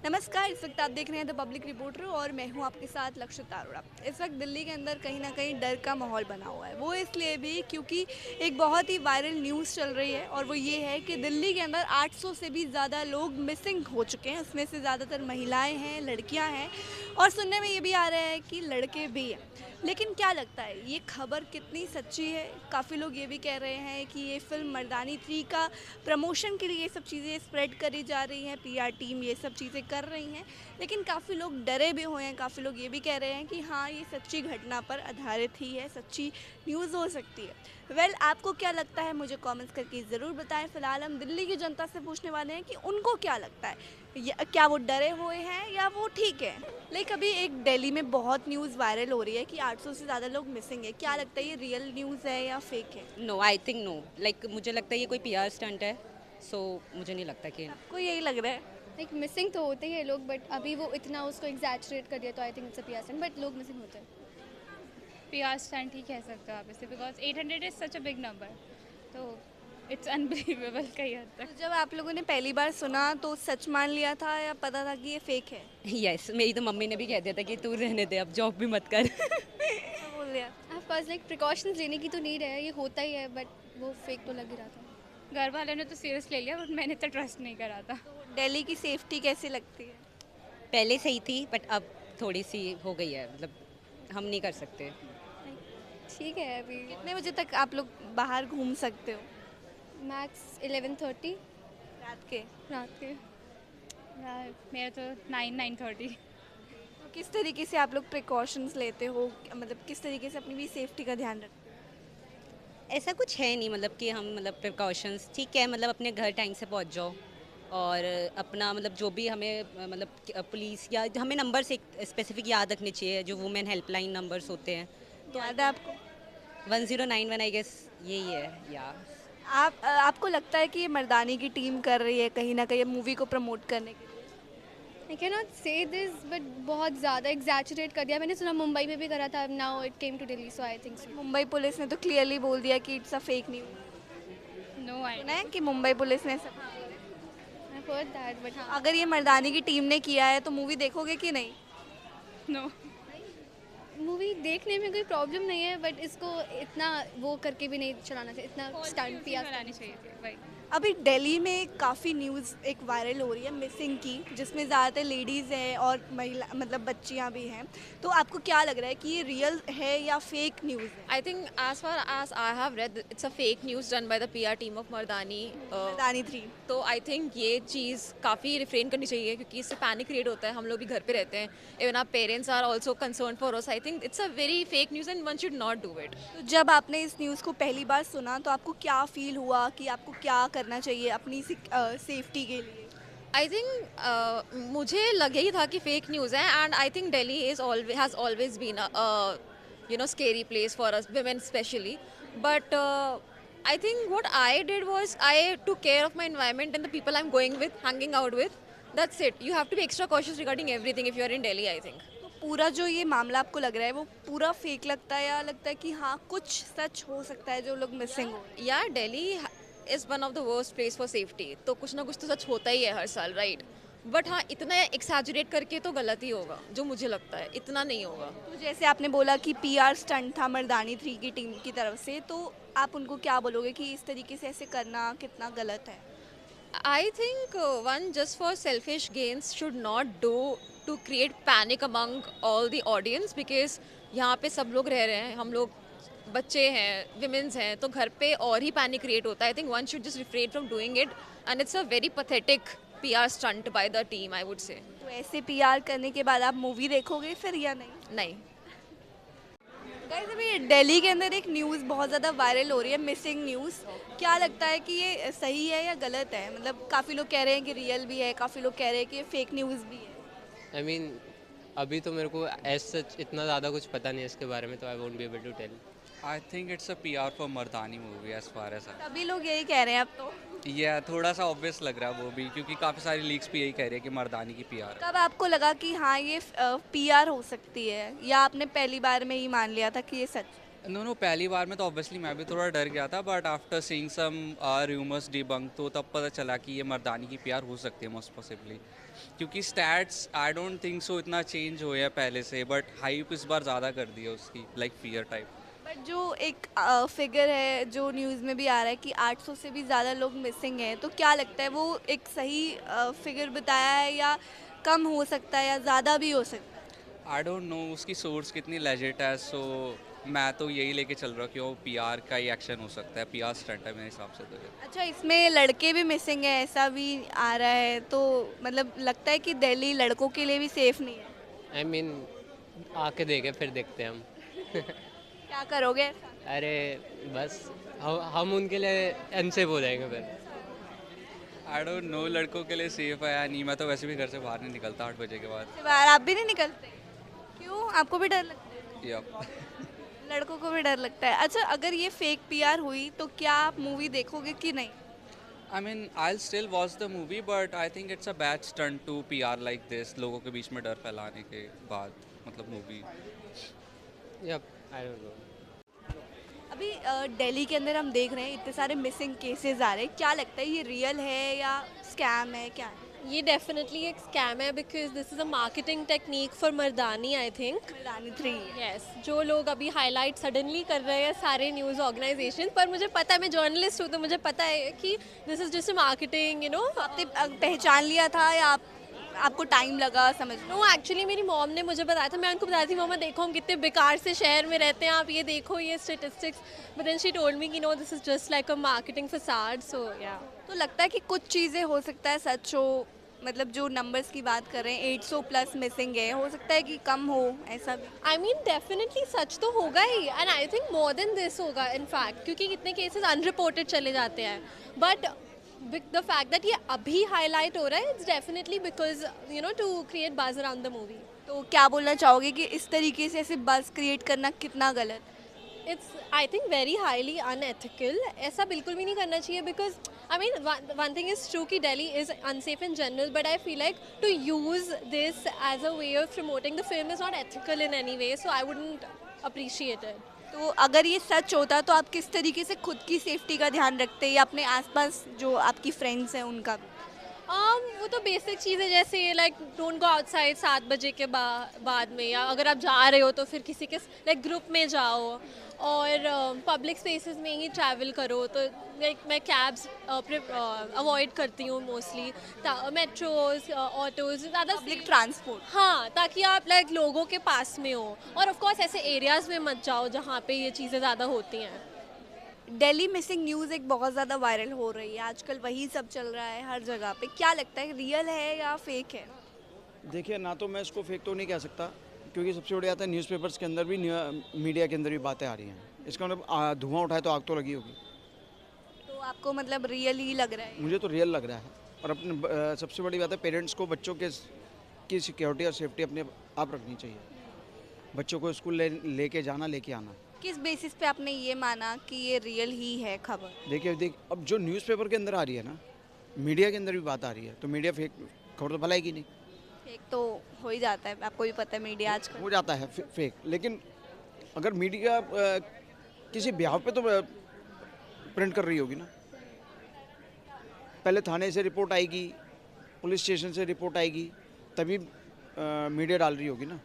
नमस्कार। इस वक्त आप देख रहे हैं द पब्लिक रिपोर्टर और मैं हूं आपके साथ लक्षिता अरोड़ा। इस वक्त दिल्ली के अंदर कहीं ना कहीं डर का माहौल बना हुआ है। वो इसलिए भी क्योंकि एक बहुत ही वायरल न्यूज़ चल रही है और वो ये है कि दिल्ली के अंदर 800 से भी ज़्यादा लोग मिसिंग हो चुके हैं। उसमें से ज़्यादातर महिलाएं हैं, लड़कियां हैं और सुनने में ये भी आ रहा है कि लड़के भी हैं। लेकिन क्या लगता है ये खबर कितनी सच्ची है? काफ़ी लोग ये भी कह रहे हैं कि ये फिल्म मर्दानी 3 का प्रमोशन के लिए ये सब चीज़ें स्प्रेड करी जा रही हैं, पीआर टीम ये सब चीज़ें कर रही हैं। लेकिन काफ़ी लोग डरे भी हुए हैं, काफ़ी लोग ये भी कह रहे हैं कि हाँ, ये सच्ची घटना पर आधारित ही है, सच्ची न्यूज़ हो सकती है। आपको क्या लगता है मुझे कमेंट्स करके ज़रूर बताएं। फ़िलहाल हम दिल्ली की जनता से पूछने वाले हैं कि उनको क्या लगता है, क्या वो डरे हुए हैं या वो ठीक है। लाइक अभी एक दिल्ली में बहुत न्यूज़ वायरल हो रही है कि 800 से ज़्यादा लोग मिसिंग है। क्या लगता है ये रियल न्यूज़ है या फेक है? No, I think no. Like मुझे लगता है ये कोई पीआर स्टंट है। सो मुझे नहीं लगता कि आपको यही लग रहा है? लाइक मिसिंग तो होते ही है लोग, बट अभी वो इतना उसको एग्जैचुरेट कर दिया तो आई think it's a PR, but लोग मिसिंग होते हैं। पीआर स्टंट ही कह सकते हो आप इसे, because 800 is such a big number, तो इट्स अनबिलीवेबल कई हद तो तक। जब आप लोगों ने पहली बार सुना तो सच मान लिया था या पता था कि ये फेक है? यस, मेरी तो मम्मी ने भी कह दिया था कि तू रहने दे, अब जॉब भी मत कर। ऐसा बोल दिया? ऑफ कोर्स लाइक प्रिकॉशंस लेने की तो नीड है, ये होता ही है, बट वो फेक तो लग ही रहा था। घर वालों ने तो सीरियस ले लिया, बट मैंने तो ट्रस्ट नहीं करा था। तो दिल्ली की सेफ्टी कैसी लगती है? पहले सही थी बट अब थोड़ी सी हो गई है, मतलब हम नहीं कर सकते। ठीक है, अभी कितने बजे तक आप लोग बाहर घूम सकते हो मैक्स 11:30 रात के? रात के। यार मेरा तो 9-9:30। तो किस तरीके से आप लोग प्रिकॉशंस लेते हो, मतलब किस तरीके से अपनी भी सेफ्टी का ध्यान रखते ऐसा कुछ है नहीं, मतलब कि हम मतलब प्रिकॉशंस ठीक है, मतलब अपने घर टाइम से पहुंच जाओ और अपना मतलब जो भी हमें मतलब पुलिस या हमें नंबर्स एक स्पेसिफिक याद रखने चाहिए, जो वुमेन हेल्पलाइन नंबर्स होते हैं। हो? याद है आपको? 1091 आई गेस यही है या आपको लगता है कि ये मर्दानी की टीम कर रही है कहीं ना कहीं मूवी को प्रमोट करने के लिए? आई कैन नॉट से दिस, बट बहुत ज़्यादा एग्जैचुरेट कर दिया। मैंने सुना मुंबई में भी करा था, now it came to Delhi, so I think so. Mumbai police ने तो क्लियरली बोल दिया कि it's a fake news. No सुना है आइडिया। कि मुंबई पुलिस ने सब। आई हर्ड दैट, बट हाँ, अगर ये मर्दानी की टीम ने किया है तो मूवी देखोगे कि नहीं? नो। मूवी देखने में कोई प्रॉब्लम नहीं है, बट इसको इतना वो करके भी नहीं चलाना चाहिए, इतना स्टंट भी बनानी चाहिए थी भाई। अभी दिल्ली में काफ़ी न्यूज़ एक वायरल हो रही है मिसिंग की, जिसमें ज़्यादातर लेडीज़ हैं और महिला मतलब बच्चियां भी हैं। तो आपको क्या लग रहा है कि ये रियल है या फेक न्यूज़ है? I think as far as I have read, it's a fake news done by the PR team of Mardani. मर्दानी 3। तो आई थिंक ये चीज़ काफ़ी रिफ्रेन करनी चाहिए, क्योंकि इससे पैनिक क्रिएट होता है। हम लोग भी घर पे रहते हैं, even our parents are also concern for us. I think it's a very fake news and one should not do it. तो जब आपने इस न्यूज़ को पहली बार सुना तो आपको क्या फील हुआ कि आपको क्या करना चाहिए अपनी सेफ्टी के लिए? आई थिंक मुझे लगे ही था कि फेक न्यूज़ है, and I think Delhi is has always been scary place for us women especially, but I think what I did was I took care of my environment and the people I'm going with, hanging out with. That's it. You have to be extra cautious regarding everything if you are in Delhi, I think. तो पूरा जो ये मामला आपको लग रहा है वो पूरा फेक लगता है या लगता है कि हाँ कुछ सच हो सकता है जो लोग मिसिंग हो? Yeah, Delhi is one of the worst place for safety. तो कुछ ना कुछ तो सच होता ही है हर साल, राइट? बट हाँ, इतना एक्सैजरेट करके तो गलत ही होगा, जो मुझे लगता है। इतना नहीं होगा। तो जैसे आपने बोला कि पीआर स्टंट था मर्दानी 3 की टीम की तरफ से, तो आप उनको क्या बोलोगे कि इस तरीके से ऐसे करना कितना गलत है? I think one just for selfish gains should not do to create panic among all the audience, because यहाँ पे सब लोग रह रहे हैं, हम लोग बच्चे हैं, विमेंस हैं, तो घर पे और ही पैनिक क्रिएट होता है। I think one should just refrain from doing it, and it's a very pathetic PR stunt by the team, I would say. तो ऐसे पीआर करने के बाद आप मूवी देखोगे फिर या नहीं? नहीं। गाइस अभी दिल्ली के अंदर एक न्यूज़ बहुत ज़्यादा वायरल हो रही है, मिसिंग न्यूज़। क्या लगता है कि ये सही है या गलत है? मतलब काफ़ी लोग कह रहे हैं कि रियल भी है, काफ़ी लोग कह रहे हैं कि ये फेक न्यूज़ भी है। आई मीन अभी तो मेरे को एज सच इतना ज़्यादा कुछ पता नहीं है इसके बारे में, तो I won't be able to tell. I think it's a PR for Mardani movie as far as सभी लोग यही कह रहे हैं अब तो। ये थोड़ा सा ऑब्वियस लग रहा है वो भी, क्योंकि काफ़ी सारी लीक्स भी यही कह रही है कि मर्दानी की PR है। कब आपको लगा कि हाँ ये पीआर हो सकती है या आपने पहली बार में ही मान लिया था कि ये सच? नो पहली बार में तो ऑब्वियसली मैं भी थोड़ा डर गया था, but after seeing some rumours debunk तो तब पता चला कि ये मर्दानी की पीआर हो सकती है मोस्ट पॉसिबली, क्योंकि stats I don't think so इतना चेंज हुए हैं पहले से, बट हाइप इस बार ज़्यादा कर दी है उसकी, लाइक फियर टाइप। बट जो एक फिगर है जो न्यूज़ में भी आ रहा है कि 800 से भी ज़्यादा लोग मिसिंग हैं, तो क्या लगता है वो एक सही फिगर बताया है या कम हो सकता है या ज़्यादा भी हो सकता है? आई डोंट नो उसकी सोर्स कितनी लेजिट है, सो मैं तो यही लेके चल रहा हूँ कि वो पीआर का ही एक्शन हो सकता है, पीआर स्टंट है मेरे हिसाब से तो ये। अच्छा, इसमें लड़के भी मिसिंग है ऐसा भी आ रहा है, तो मतलब लगता है कि दिल्ली लड़कों के लिए भी सेफ नहीं है। आई मीन आके देखे फिर देखते हैं हम। क्या करोगे? अरे बस हम उनके लिए अनसेफ हो जाएंगे फिर। आई डोंट नो लड़कों के लिए सेफ है या नहीं, मैं तो वैसे भी घर से बाहर नहीं निकलता 8 बजे के बाद। इसके बाद आप भी नहीं निकलते? क्यों, आपको भी डर लगता है? यप। लड़कों को भी डर लगता है। अच्छा, अगर ये फेक पीआर हुई तो क्या आप मूवी देखोगे कि नहीं? I mean, I'll still watch the movie, but I think it's a bad stunt to PR like this, लोगों के बीच में डर फैलाने के बाद, मतलब movie. Yup, I don't know. अभी दिल्ली के अंदर हम देख रहे हैं इतने सारे मिसिंग केसेस आ रहे हैं, क्या लगता है ये रियल है या स्कैम है, क्या है? ये डेफिनेटली एक स्कैम है because this is a marketing technique for Mardaani I think. Rani 3 yes, जो लोग अभी हाईलाइट सडनली कर रहे हैं सारे न्यूज़ ऑर्गेनाइजेशन, पर मुझे पता है, मैं जर्नलिस्ट हूँ तो मुझे पता है कि this is just marketing, you know. आपने पहचान लिया था या आपको टाइम लगा समझ? नो, एक्चुअली मेरी मॉम ने मुझे बताया था, मैं उनको बताई थी मम्मा देखो हम कितने बेकार से शहर में रहते हैं, आप ये देखो ये statistics, but then she told me कि no this is just like a marketing facade, so yeah. तो लगता है कि कुछ चीज़ें हो सकता है सच हो, मतलब जो नंबर्स की बात कर रहे हैं 800 प्लस मिसिंग है, हो सकता है कि कम हो, ऐसा भी? आई मीन डेफिनेटली सच तो होगा ही, and I think more than this होगा इनफैक्ट, क्योंकि कितने केसेस अनरिपोर्टेड चले जाते हैं, बट द फैक्ट दैट ये अभी हाईलाइट हो रहा है, it's definitely because you know to create buzz around the movie. तो क्या बोलना चाहोगे कि इस तरीके से ऐसे बज़ क्रिएट करना कितना गलत? It's I think very highly unethical, ऐसा बिल्कुल भी नहीं करना चाहिए because I mean one thing is true कि Delhi is unsafe in general, but I feel like to use this as a way of promoting the film is not ethical in any way, so I wouldn't appreciate it. तो अगर ये सच होता तो आप किस तरीके से खुद की सेफ्टी का ध्यान रखते या अपने आसपास जो आपकी फ्रेंड्स हैं उनका भी? वो तो बेसिक चीज़ें जैसे लाइक डोंट गो आउटसाइड 7 बजे के बाद में, या अगर आप जा रहे हो तो फिर किसी के लाइक ग्रुप में जाओ, और पब्लिक स्पेसेस में ही ट्रैवल करो, तो लाइक मैं कैब्स अवॉइड करती हूँ मोस्टली, मेट्रोज ऑटोज ज़्यादा पब्लिक ट्रांसपोर्ट? हाँ, ताकि आप लाइक लोगों के पास में हो, और ऑफ कोर्स ऐसे एरियाज़ में मत जाओ जहाँ पे ये चीज़ें ज़्यादा होती हैं। दिल्ली मिसिंग न्यूज़ एक बहुत ज़्यादा वायरल हो रही है आजकल, वही सब चल रहा है हर जगह पे, क्या लगता है रियल है या फेक है? देखिए, ना तो मैं इसको फेक तो नहीं कह सकता, क्योंकि सबसे बड़ी बात है न्यूज़पेपर्स के अंदर भी, मीडिया के अंदर भी बातें आ रही हैं, इसका मतलब धुआं उठाए तो आग तो लगी होगी। तो आपको मतलब रियल ही लग रहा है? मुझे तो रियल लग रहा है, और अपने सबसे बड़ी बात है पेरेंट्स को बच्चों की सिक्योरिटी और सेफ्टी अपने आप रखनी चाहिए, बच्चों को स्कूल लेके जाना लेके आना। किस बेसिस पे आपने ये माना कि ये रियल ही है खबर? देखिए अब जो न्यूज़पेपर के अंदर आ रही है ना, मीडिया के अंदर भी बात आ रही है, तो मीडिया फेक खबर तो फैलाएगी नहीं। फेक तो हो ही जाता है, आपको भी पता है मीडिया आजकल हो जाता है फेक, लेकिन अगर मीडिया किसी ब्याह पे तो प्रिंट कर रही होगी ना, पहले थाने से रिपोर्ट आएगी, पुलिस स्टेशन से रिपोर्ट आएगी, तभी मीडिया डाल रही होगी ना,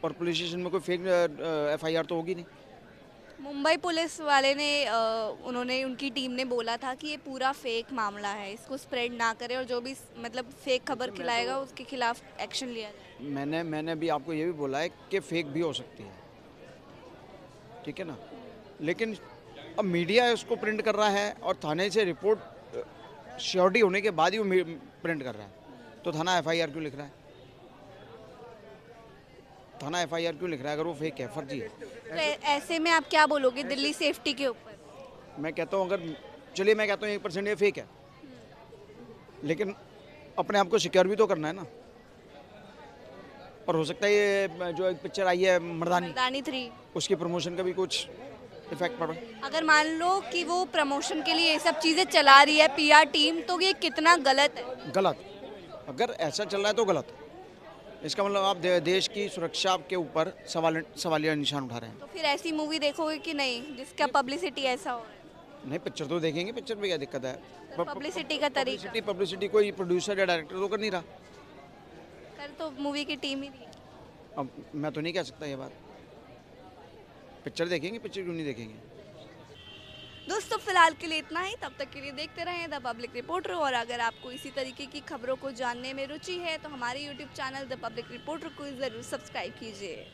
और पुलिस स्टेशन में कोई फेक एफआईआर तो होगी नहीं। मुंबई पुलिस वाले ने उन्होंने उनकी टीम ने बोला था कि ये पूरा फेक मामला है, इसको स्प्रेड ना करें और जो भी मतलब फेक खबर खिलाएगा उसके खिलाफ एक्शन लिया जाए। मैंने भी आपको ये भी बोला है कि फेक भी हो सकती है, ठीक है ना, लेकिन अब मीडिया उसको प्रिंट कर रहा है और थाने से रिपोर्ट श्योरिटी होने के बाद ही वो प्रिंट कर रहा है, तो थाना एफआईआर क्यों लिख रहा है? थाना एफआईआर क्यों लिख रहा है अगर वो फेक है, फर्जी है? तो ऐसे में आप क्या बोलोगे दिल्ली सेफ्टी के ऊपर? मैं कहता हूँ, अगर चलिए मैं कहता हूँ 1% ये फेक है, लेकिन अपने आप को सिक्योर भी तो करना है ना, और हो सकता है ये जो एक पिक्चर आई है मर्दानी 3, उसकी प्रमोशन का भी कुछ इफेक्ट पड़ा। अगर मान लो कि वो प्रमोशन के लिए ये सब चीज़ें चला रही है पीआर टीम, तो ये कितना गलत है? गलत, अगर ऐसा चल रहा है तो गलत, इसका मतलब आप देश की सुरक्षा के ऊपर सवालिया निशान उठा रहे हैं। तो फिर ऐसी मूवी देखोगे कि नहीं जिसका पब्लिसिटी ऐसा हो? नहीं, पिक्चर तो देखेंगे, पिक्चर में क्या दिक्कत है? तो पब्लिसिटी का तरीका पब्लिसिटी कोई प्रोड्यूसर या डायरेक्टर तो कर नहीं रहा। कर तो मूवी की टीम ही रही है। अब मैं तो नहीं कह सकता ये बात। पिक्चर देखेंगे, पिक्चर क्यों नहीं देखेंगे? दोस्तों फिलहाल के लिए इतना ही। तब तक के लिए देखते रहें द पब्लिक रिपोर्टर। और अगर आपको इसी तरीके की खबरों को जानने में रुचि है तो हमारे YouTube channel the public reporter को ज़रूर सब्सक्राइब कीजिए।